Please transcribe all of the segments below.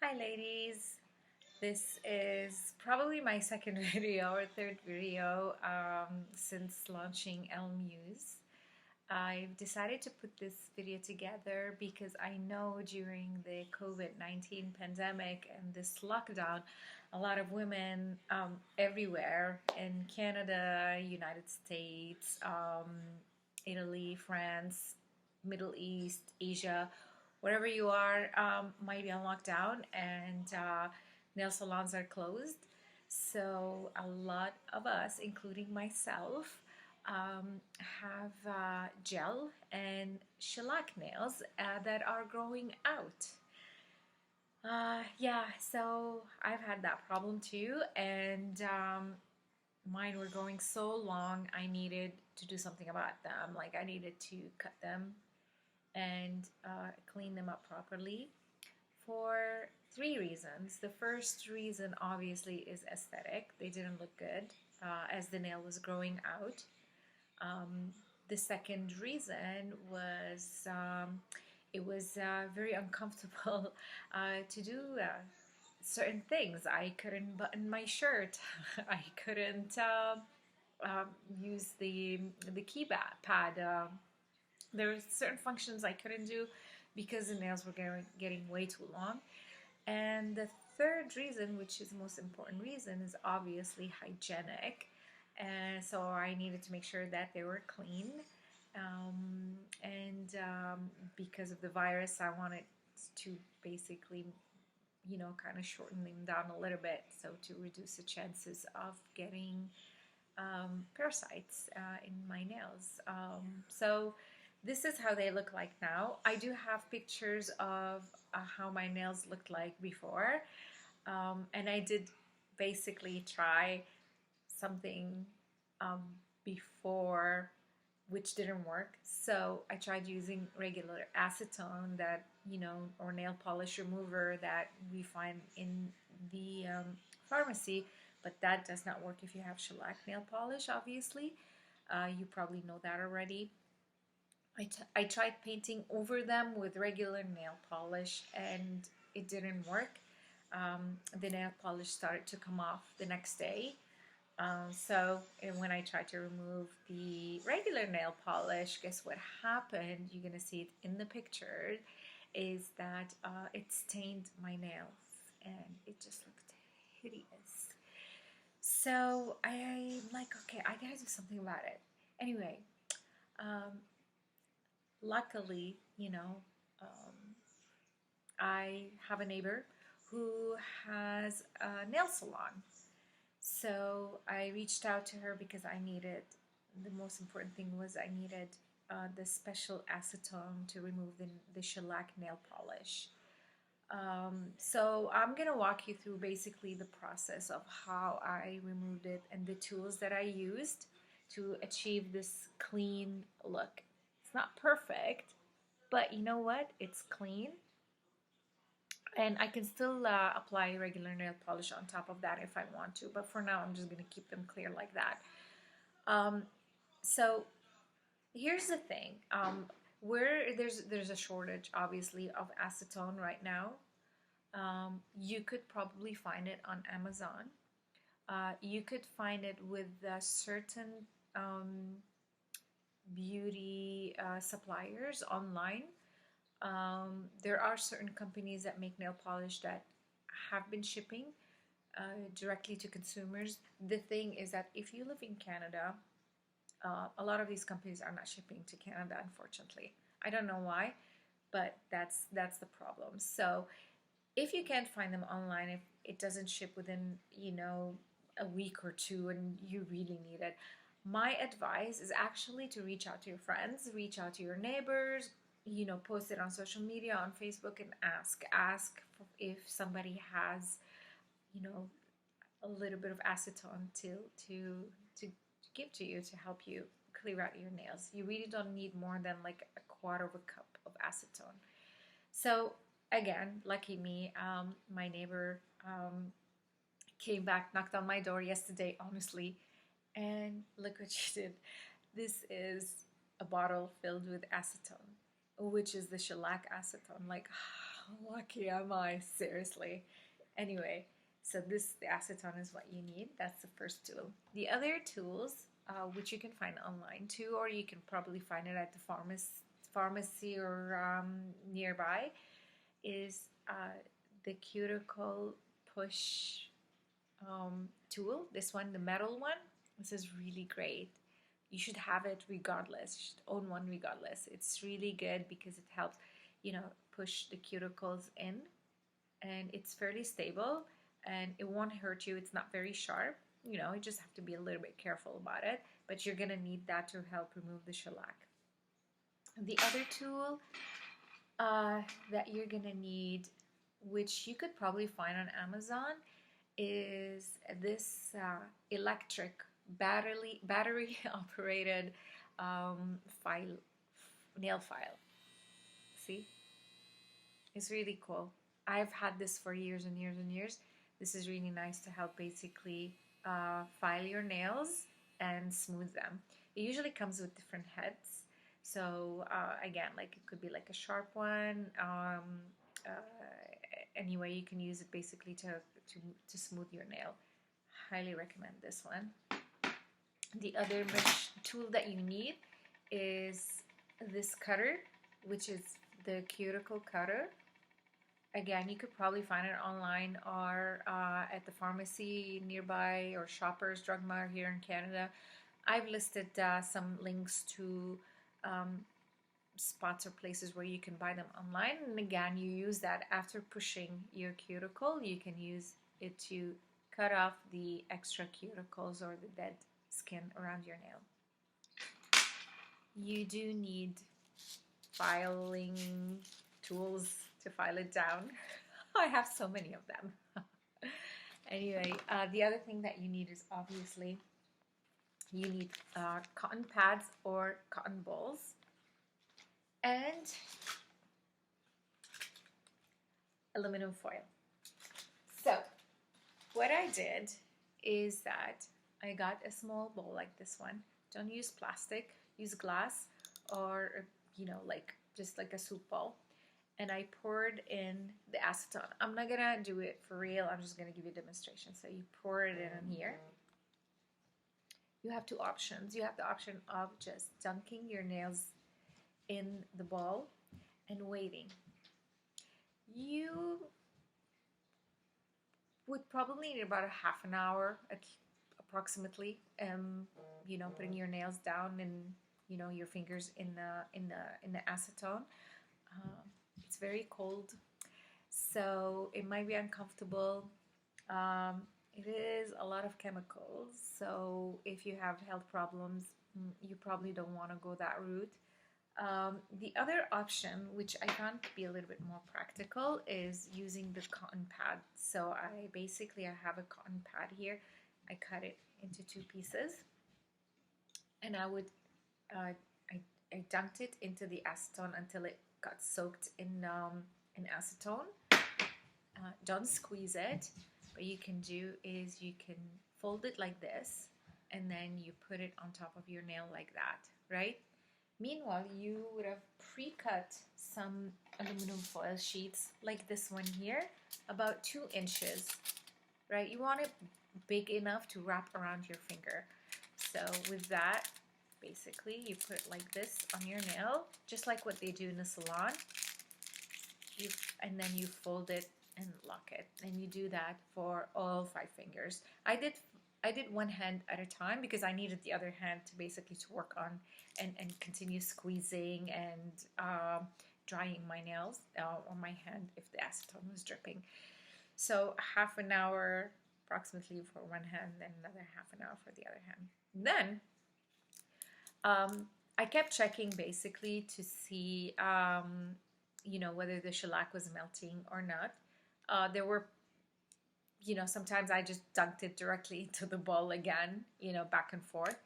Hi ladies, this is probably my second video or third video since launching Muse. I've decided to put this video together because I know during the COVID-19 pandemic and this lockdown, a lot of women everywhere in Canada, United States, Italy, France, Middle East, Asia, wherever you are, might be on lockdown and nail salons are closed. So a lot of us, including myself, have gel and shellac nails that are growing out. Yeah, so I've had that problem too, and mine were growing so long I needed to do something about them. Like I needed to cut them and clean them up properly for three reasons. The first reason obviously is aesthetic. They didn't look good as the nail was growing out. The second reason was it was very uncomfortable to do certain things. I couldn't button my shirt. I couldn't use the keypad. There were certain functions I couldn't do because the nails were getting way too long. And the third reason, which is the most important reason, is obviously hygienic. And so I needed to make sure that they were clean. Because of the virus, I wanted to basically, kind of shorten them down a little bit, so to reduce the chances of getting parasites in my nails. So this is how they look like now. I do have pictures of how my nails looked like before, and I did basically try something before which didn't work. So I tried using regular acetone that, or nail polish remover that we find in the pharmacy, but that does not work if you have shellac nail polish, obviously. You probably know that already. I tried painting over them with regular nail polish and it didn't work. The nail polish started to come off the next day. And when I tried to remove the regular nail polish, guess what happened? You're gonna see it in the picture, is that it stained my nails and it just looked hideous. So I'm like, okay, I gotta do something about it. Anyway, luckily, I have a neighbor who has a nail salon. So I reached out to her because I needed, the most important thing was I needed the special acetone to remove the shellac nail polish. So I'm going to walk you through basically the process of how I removed it and the tools that I used to achieve this clean look. It's not perfect, but you know what? It's clean. And I can still apply regular nail polish on top of that if I want to, but for now I'm just going to keep them clear like that. So here's the thing, where there's a shortage obviously of acetone right now. You could probably find it on Amazon. You could find it with certain beauty suppliers online. There are certain companies that make nail polish that have been shipping directly to consumers. The thing is that if you live in Canada, a lot of these companies are not shipping to Canada, unfortunately. I don't know why, but that's the problem. So if you can't find them online, if it doesn't ship within, a week or two and you really need it, my advice is actually to reach out to your friends, reach out to your neighbors, post it on social media, on Facebook, and ask if somebody has, a little bit of acetone to give to you to help you clear out your nails. You really don't need more than like a quarter of a cup of acetone. So again, lucky me, my neighbor came back, knocked on my door yesterday, honestly, and look what she did. This is a bottle filled with acetone, which is the shellac acetone. Like, How lucky am I? Seriously. Anyway, so the acetone is what you need. That's the first tool. The other tools, which you can find online too, or you can probably find it at the pharmacy or nearby, is the cuticle push tool. This one, the metal one. This is really great. You should have it regardless. You should own one regardless. It's really good because it helps, push the cuticles in, and it's fairly stable and it won't hurt you. It's not very sharp. You just have to be a little bit careful about it, but you're gonna need that to help remove the shellac. The other tool that you're gonna need, which you could probably find on Amazon, is this electric battery operated nail file. See, it's really cool. I've had this for years and years and years. This is really nice to help basically file your nails and smooth them. It usually comes with different heads. So again, like it could be like a sharp one. Anyway, you can use it basically to smooth your nail. Highly recommend this one. The other tool that you need is this cutter, which is the cuticle cutter. Again, you could probably find it online or at the pharmacy nearby or Shoppers Drug Mart here in Canada. I've listed some links to spots or places where you can buy them online. And again, you use that after pushing your cuticle. You can use it to cut off the extra cuticles or the dead skin around your nail. You do need filing tools to file it down. I have so many of them. Anyway, the other thing that you need is obviously you need cotton pads or cotton balls. And aluminum foil. So what I did is that I got a small bowl like this one. Don't use plastic, use glass or like just like a soup bowl. And I poured in the acetone. I'm not gonna do it for real. I'm just gonna give you a demonstration. So you pour it in here. You have two options. You have the option of just dunking your nails in the bowl and waiting. You would probably need about a half an hour approximately, putting your nails down and your fingers in the acetone. It's very cold, so it might be uncomfortable. It is a lot of chemicals, so if you have health problems, you probably don't want to go that route. The other option, which I found to be a little bit more practical, is using the cotton pad. So I have a cotton pad here. I cut it into two pieces, and I dunked it into the acetone until it got soaked in acetone. Don't squeeze it. What you can do is you can fold it like this, and then you put it on top of your nail like that, right? Meanwhile, you would have pre-cut some aluminum foil sheets like this one here, about 2 inches, right? You want it big enough to wrap around your finger. So with that, basically, you put it like this on your nail, just like what they do in the salon. And then you fold it and lock it. And you do that for all 5 fingers. I did one hand at a time because I needed the other hand to basically to work on and continue squeezing and drying my nails or my hand if the acetone was dripping. So half an hour approximately for one hand, then another half an hour for the other hand. Then I kept checking basically to see whether the shellac was melting or not. There were sometimes I just dunked it directly into the bowl again, back and forth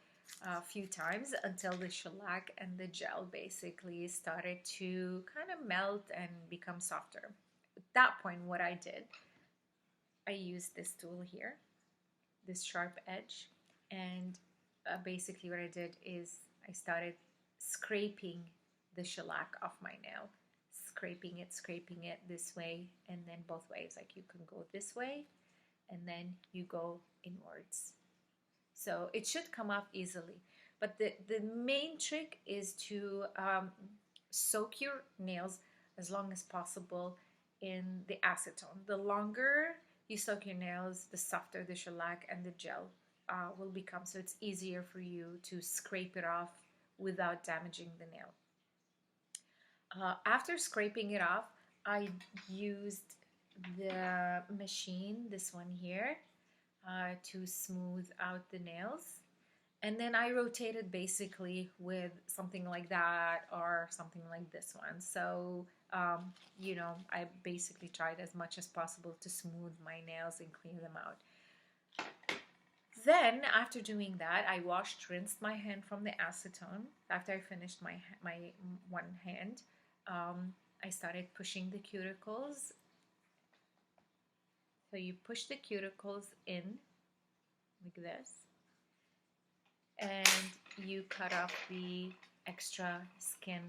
a few times until the shellac and the gel basically started to kind of melt and become softer. At that point, what I did, I used this tool here, this sharp edge, and basically what I did is I started scraping the shellac off my nail. scraping it this way and then both ways. Like you can go this way and then you go inwards. So it should come off easily. But the main trick is to soak your nails as long as possible in the acetone. The longer you soak your nails, the softer the shellac and the gel will become. So it's easier for you to scrape it off without damaging the nail. After scraping it off, I used the machine, this one here, to smooth out the nails. And then I rotated basically with something like that or something like this one. So, you know, I basically tried as much as possible to smooth my nails and clean them out. Then, after doing that, I rinsed my hand from the acetone. After I finished my one hand, I started pushing the cuticles. So you push the cuticles in like this, and you cut off the extra skin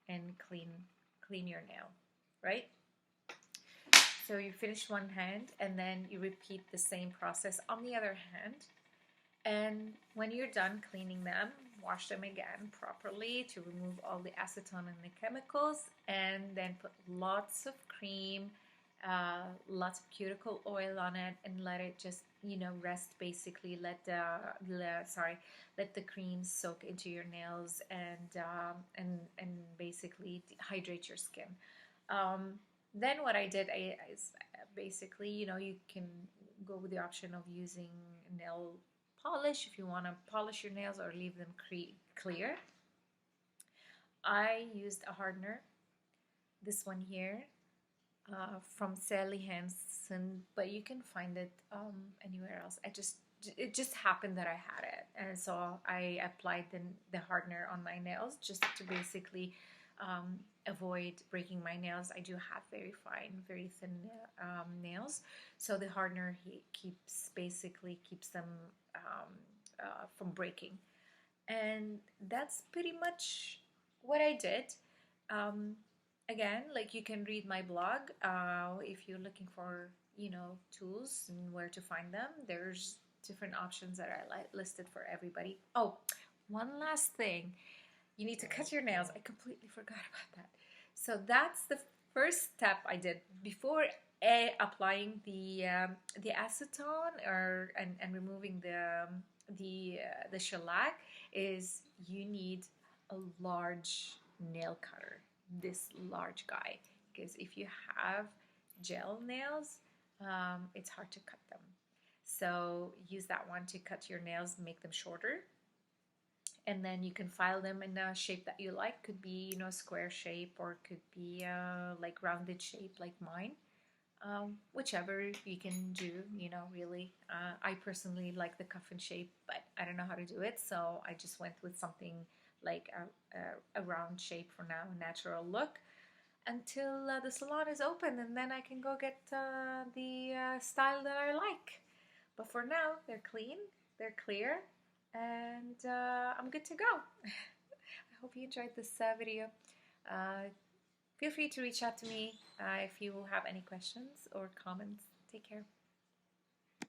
and clean your nail, right? So you finish one hand and then you repeat the same process on the other hand. And when you're done cleaning them, wash them again properly to remove all the acetone and the chemicals, and then put lots of cream, lots of cuticle oil on it, and let it just, you know, rest basically. Let the cream soak into your nails and basically hydrate your skin. Then what I did is basically, you know, you can go with the option of using nail polish if you want to polish your nails or leave them clear. I used a hardener, this one here, from Sally Hansen, but you can find it anywhere else. It just happened that I had it, and so I applied the hardener on my nails just to basically avoid breaking my nails. I do have very fine, very thin nails, so the hardener keeps them from breaking. And that's pretty much what I did. Again, like, you can read my blog if you're looking for, you know, tools and where to find them. There's different options that are listed for everybody. Oh, one last thing. You need to cut your nails. I completely forgot about that. So that's the first step I did before applying the acetone and removing the shellac. Is you need a large nail cutter, this large guy, because if you have gel nails, it's hard to cut them. So use that one to cut your nails, make them shorter. And then you can file them in a shape that you like. Could be, you know, square shape, or could be like rounded shape like mine. Whichever you can do, you know, really. I personally like the coffin shape, but I don't know how to do it, so I just went with something like a round shape for now, natural look, until the salon is open, and then I can go get the style that I like. But for now, they're clean, they're clear, and I'm good to go. I hope you enjoyed this video. Feel free to reach out to me if you have any questions or comments. Take care.